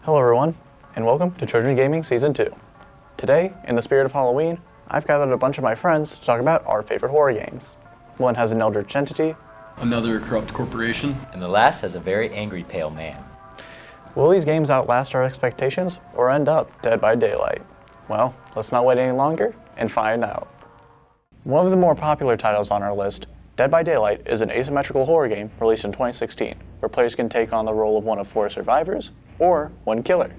Hello everyone, and welcome to Trojan Gaming Season 2. Today, in the spirit of Halloween, I've gathered a bunch of my friends to talk about our favorite horror games. One has an eldritch entity, another corrupt corporation, and the last has a very angry pale man. Will these games outlast our expectations or end up dead by daylight? Well, let's not wait any longer and find out. One of the more popular titles on our list, Dead by Daylight, is an asymmetrical horror game released in 2016, where players can take on the role of one of 4 survivors or one killer.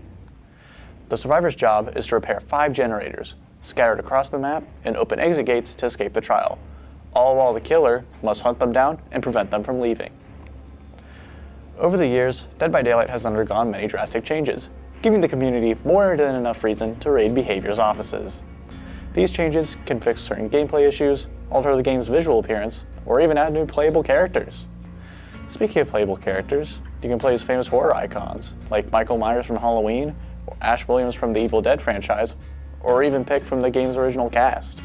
The survivor's job is to repair 5 generators scattered across the map and open exit gates to escape the trial, all while the killer must hunt them down and prevent them from leaving. Over the years, Dead by Daylight has undergone many drastic changes, giving the community more than enough reason to raid Behavior's offices. These changes can fix certain gameplay issues, alter the game's visual appearance, or even add new playable characters. Speaking of playable characters, you can play as famous horror icons, like Michael Myers from Halloween, or Ash Williams from the Evil Dead franchise, or even pick from the game's original cast.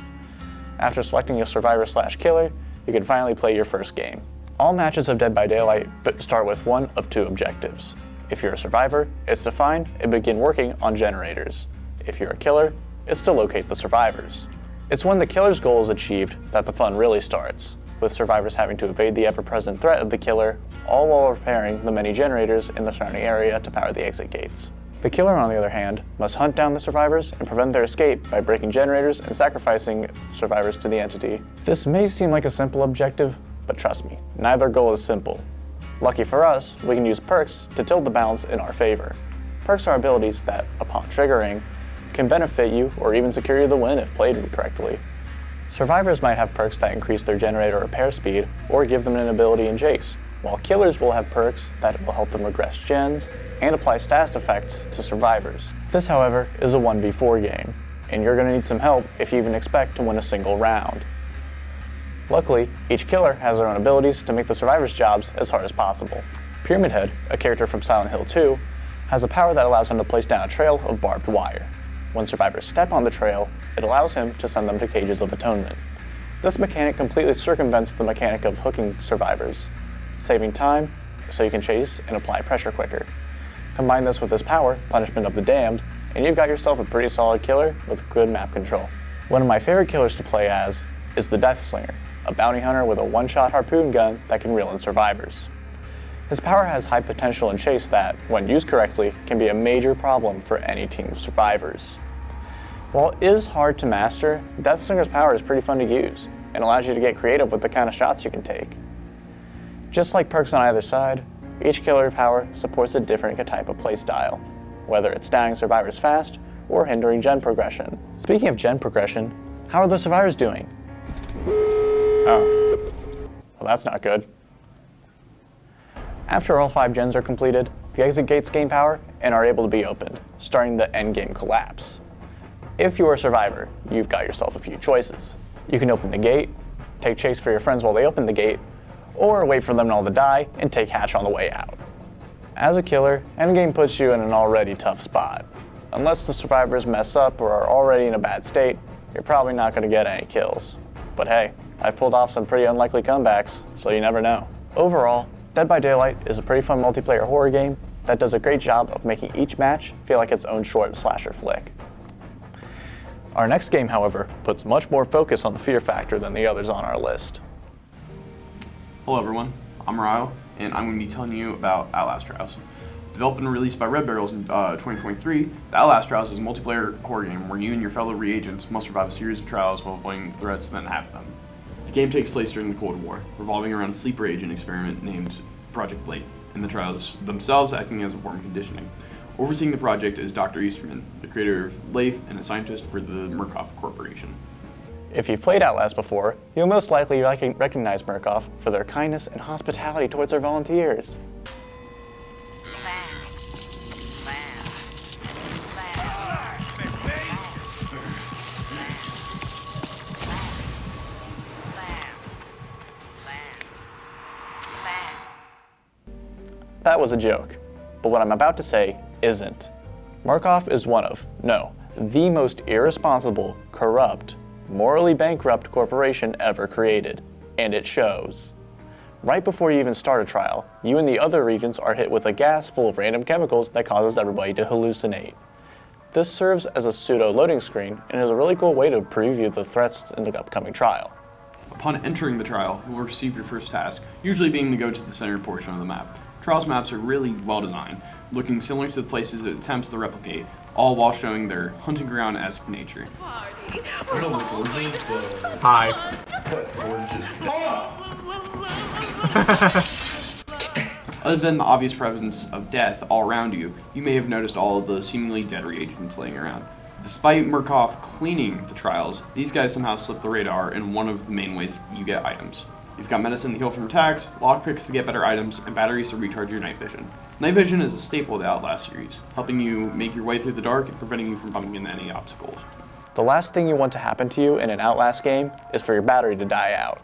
After selecting a survivor/killer, you can finally play your first game. All matches of Dead by Daylight start with one of 2 objectives. If you're a survivor, it's to find and begin working on generators. If you're a killer, it's to locate the survivors. It's when the killer's goal is achieved that the fun really starts, with survivors having to evade the ever-present threat of the killer, all while repairing the many generators in the surrounding area to power the exit gates. The killer, on the other hand, must hunt down the survivors and prevent their escape by breaking generators and sacrificing survivors to the entity. This may seem like a simple objective, but trust me, neither goal is simple. Lucky for us, we can use perks to tilt the balance in our favor. Perks are abilities that, upon triggering, can benefit you or even secure you the win if played correctly. Survivors might have perks that increase their generator repair speed or give them an ability in chase, while killers will have perks that will help them regress gens and apply status effects to survivors. This, however, is a 1v4 game, and you're going to need some help if you even expect to win a single round. Luckily, each killer has their own abilities to make the survivors' jobs as hard as possible. Pyramid Head, a character from Silent Hill 2, has a power that allows him to place down a trail of barbed wire. When survivors step on the trail, it allows him to send them to cages of atonement. This mechanic completely circumvents the mechanic of hooking survivors, saving time so you can chase and apply pressure quicker. Combine this with his power, Punishment of the Damned, and you've got yourself a pretty solid killer with good map control. One of my favorite killers to play as is the Death Slinger, a bounty hunter with a one-shot harpoon gun that can reel in survivors. His power has high potential in chase that, when used correctly, can be a major problem for any team of survivors. While it is hard to master, Death Slinger's power is pretty fun to use, and allows you to get creative with the kind of shots you can take. Just like perks on either side, each killer power supports a different type of playstyle, whether it's downing survivors fast or hindering gen progression. Speaking of gen progression, how are the survivors doing? Oh, well that's not good. After all 5 gens are completed, the exit gates gain power and are able to be opened, starting the endgame collapse. If you're a survivor, you've got yourself a few choices. You can open the gate, take chase for your friends while they open the gate, or wait for them all to die and take hatch on the way out. As a killer, endgame puts you in an already tough spot. Unless the survivors mess up or are already in a bad state, you're probably not going to get any kills. But hey, I've pulled off some pretty unlikely comebacks, so you never know. Overall, Dead by Daylight is a pretty fun multiplayer horror game that does a great job of making each match feel like its own short slasher flick. Our next game, however, puts much more focus on the fear factor than the others on our list. Hello everyone, I'm Ryle, and I'm going to be telling you about Outlast Trials. Developed and released by Red Barrels in 2023, the Outlast Trials is a multiplayer horror game where you and your fellow reagents must survive a series of trials while avoiding threats that have them. The game takes place during the Cold War, revolving around a sleeper agent experiment named Project Lathe, and the trials themselves acting as a form of conditioning. Overseeing the project is Dr. Easterman, the creator of Lathe and a scientist for the Murkoff Corporation. If you've played Outlast before, you'll most likely recognize Murkoff for their kindness and hospitality towards their volunteers. That was a joke, but what I'm about to say isn't. Murkoff is one of, no, the most irresponsible, corrupt, morally bankrupt corporation ever created, and it shows. Right before you even start a trial, you and the other regents are hit with a gas full of random chemicals that causes everybody to hallucinate. This serves as a pseudo loading screen and is a really cool way to preview the threats in the upcoming trial. Upon entering the trial, you will receive your first task, usually being to go to the center portion of the map. Trials maps are really well designed, looking similar to the places it attempts to replicate, all while showing their hunting ground-esque nature. Hi. Other than the obvious presence of death all around you, you may have noticed all of the seemingly dead reagents laying around. Despite Murkoff cleaning the trials, these guys somehow slip the radar in one of the main ways you get items. You've got medicine to heal from attacks, lockpicks to get better items, and batteries to recharge your night vision. Night vision is a staple of the Outlast series, helping you make your way through the dark and preventing you from bumping into any obstacles. The last thing you want to happen to you in an Outlast game is for your battery to die out,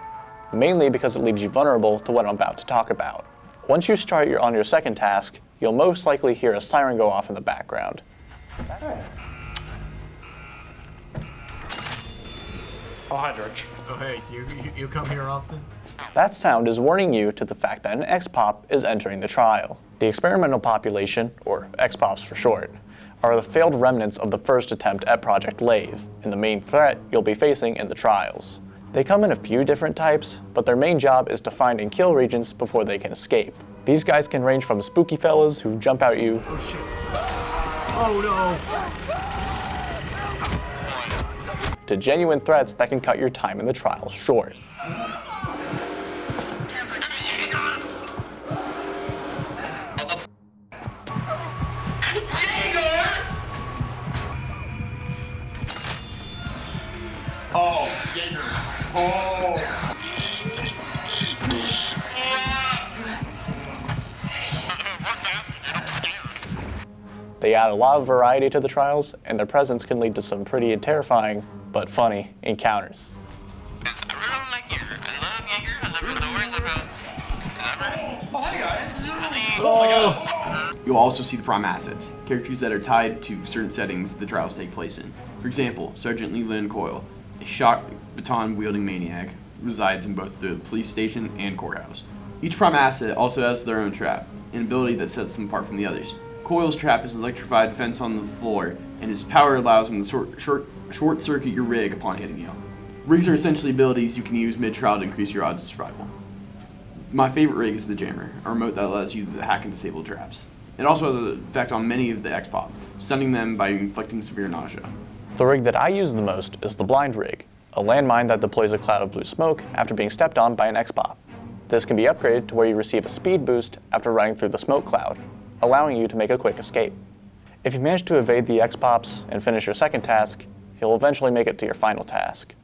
mainly because it leaves you vulnerable to what I'm about to talk about. Once you start on your second task, you'll most likely hear a siren go off in the background. Oh, hi, George. Oh, hey, you come here often? That sound is warning you to the fact that an X-Pop is entering the trial. The experimental population, or X-Pops for short, are the failed remnants of the first attempt at Project Lathe, and the main threat you'll be facing in the trials. They come in a few different types, but their main job is to find and kill regents before they can escape. These guys can range from spooky fellas who jump out at you. Oh shit. Oh no! To genuine threats that can cut your time in the trials short. Oh, Jaeger. Oh. They add a lot of variety to the trials, and their presence can lead to some pretty terrifying, but funny, encounters. Oh, hi guys. Oh my god. You'll also see the prime assets, characters that are tied to certain settings the trials take place in. For example, Sergeant Leland Coyle, a shock baton-wielding maniac, resides in both the police station and courthouse. Each prime asset also has their own trap, an ability that sets them apart from the others. Coyle's trap is an electrified fence on the floor, and his power allows him to short-circuit your rig upon hitting you. Rigs are essentially abilities you can use mid-trial to increase your odds of survival. My favorite rig is the Jammer, a remote that allows you to hack and disable traps. It also has an effect on many of the X-Pop, stunning them by inflicting severe nausea. The rig that I use the most is the Blind Rig, a landmine that deploys a cloud of blue smoke after being stepped on by an X-Pop. This can be upgraded to where you receive a speed boost after running through the smoke cloud, allowing you to make a quick escape. If you manage to evade the X-Pops and finish your second task, you'll eventually make it to your final task,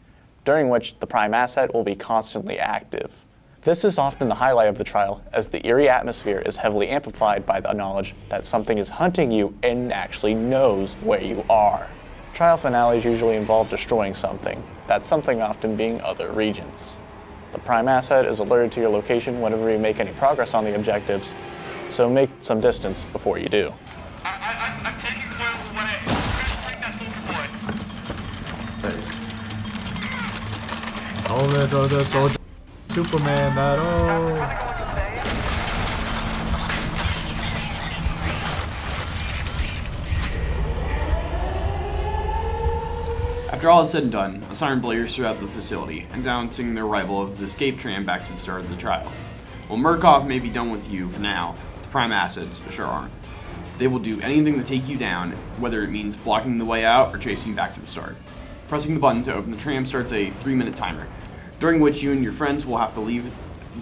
during which the prime asset will be constantly active. This is often the highlight of the trial, as the eerie atmosphere is heavily amplified by the knowledge that something is hunting you and actually knows where you are. Trial finales usually involve destroying something, that something often being other regents. The prime asset is alerted to your location whenever you make any progress on the objectives, so make some distance before you do. I'm taking Coyle's away. Bring that soldier boy. Nice. Oh, the soldier. Superman battle. After all is said and done, a siren blares throughout the facility, announcing the arrival of the escape tram back to the start of the trial. While Murkoff may be done with you for now, the prime assets sure aren't. They will do anything to take you down, whether it means blocking the way out or chasing you back to the start. Pressing the button to open the tram starts a 3-minute timer, during which you and your friends will have to leave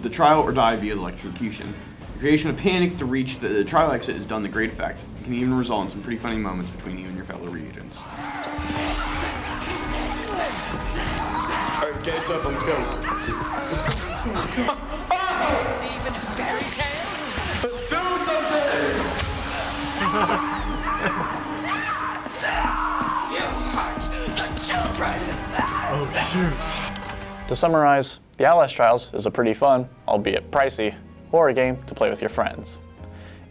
the trial or die via electrocution. The creation of panic to reach the trial exit is done to great effect, and can even result in some pretty funny moments between you and your fellow reagents. Alright, okay, it's up, let's go. Even fairy tales? Do something! You hurt the children! Oh shoot. To summarize, the Outlast Trials is a pretty fun, albeit pricey, horror game to play with your friends.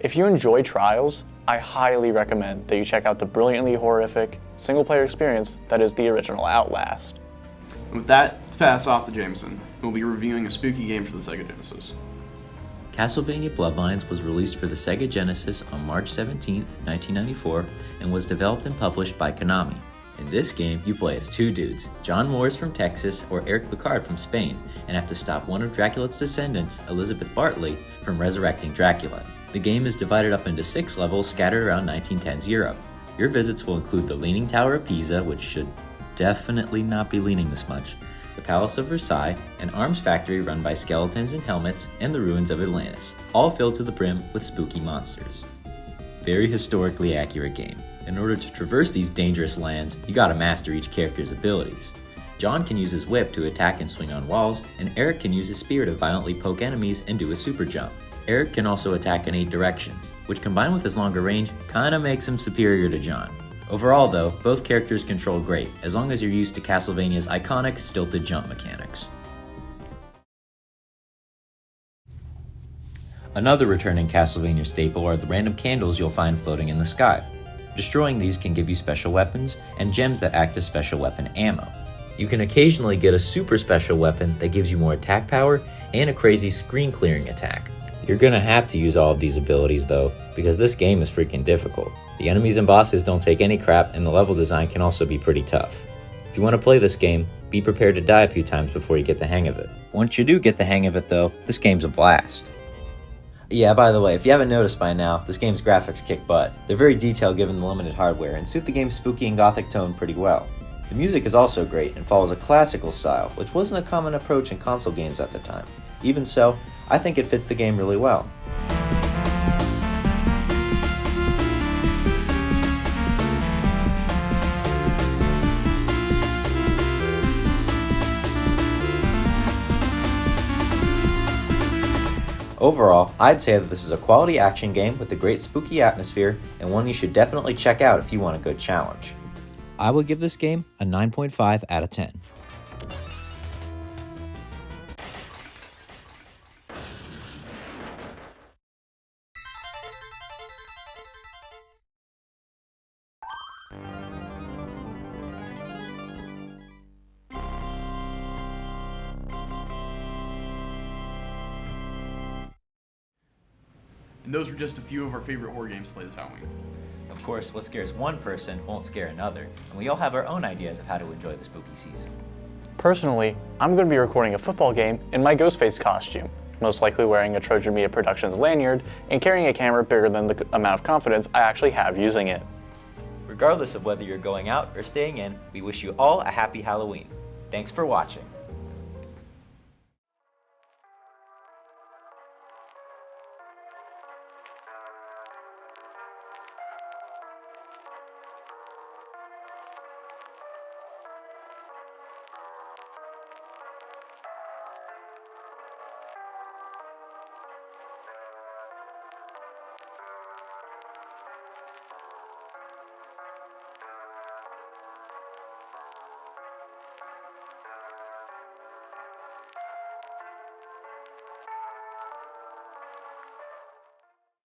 If you enjoy Trials, I highly recommend that you check out the brilliantly horrific, single-player experience that is the original Outlast. And with that, let's pass off to Jameson, who will be reviewing a spooky game for the Sega Genesis. Castlevania Bloodlines was released for the Sega Genesis on March 17, 1994, and was developed and published by Konami. In this game, you play as two dudes, John Moores from Texas or Eric Picard from Spain, and have to stop one of Dracula's descendants, Elizabeth Bartley, from resurrecting Dracula. The game is divided up into 6 levels scattered around 1910's Europe. Your visits will include the Leaning Tower of Pisa, which should definitely not be leaning this much, the Palace of Versailles, an arms factory run by skeletons and helmets, and the ruins of Atlantis, all filled to the brim with spooky monsters. Very historically accurate game. In order to traverse these dangerous lands, you gotta master each character's abilities. John can use his whip to attack and swing on walls, and Eric can use his spear to violently poke enemies and do a super jump. Eric can also attack in 8 directions, which combined with his longer range, kinda makes him superior to John. Overall though, both characters control great, as long as you're used to Castlevania's iconic stilted jump mechanics. Another returning Castlevania staple are the random candles you'll find floating in the sky. Destroying these can give you special weapons, and gems that act as special weapon ammo. You can occasionally get a super special weapon that gives you more attack power, and a crazy screen clearing attack. You're gonna have to use all of these abilities though, because this game is freaking difficult. The enemies and bosses don't take any crap, and the level design can also be pretty tough. If you want to play this game, be prepared to die a few times before you get the hang of it. Once you do get the hang of it though, this game's a blast. Yeah, by the way, if you haven't noticed by now, this game's graphics kick butt. They're very detailed given the limited hardware, and suit the game's spooky and gothic tone pretty well. The music is also great, and follows a classical style, which wasn't a common approach in console games at the time. Even so, I think it fits the game really well. Overall, I'd say that this is a quality action game with a great spooky atmosphere, and one you should definitely check out if you want a good challenge. I would give this game a 9.5 out of 10. And those were just a few of our favorite horror games to play this Halloween. Of course, what scares one person won't scare another, and we all have our own ideas of how to enjoy the spooky season. Personally, I'm going to be recording a football game in my Ghostface costume, most likely wearing a Trojan Media Productions lanyard and carrying a camera bigger than the amount of confidence I actually have using it. Regardless of whether you're going out or staying in, we wish you all a happy Halloween. Thanks for watching.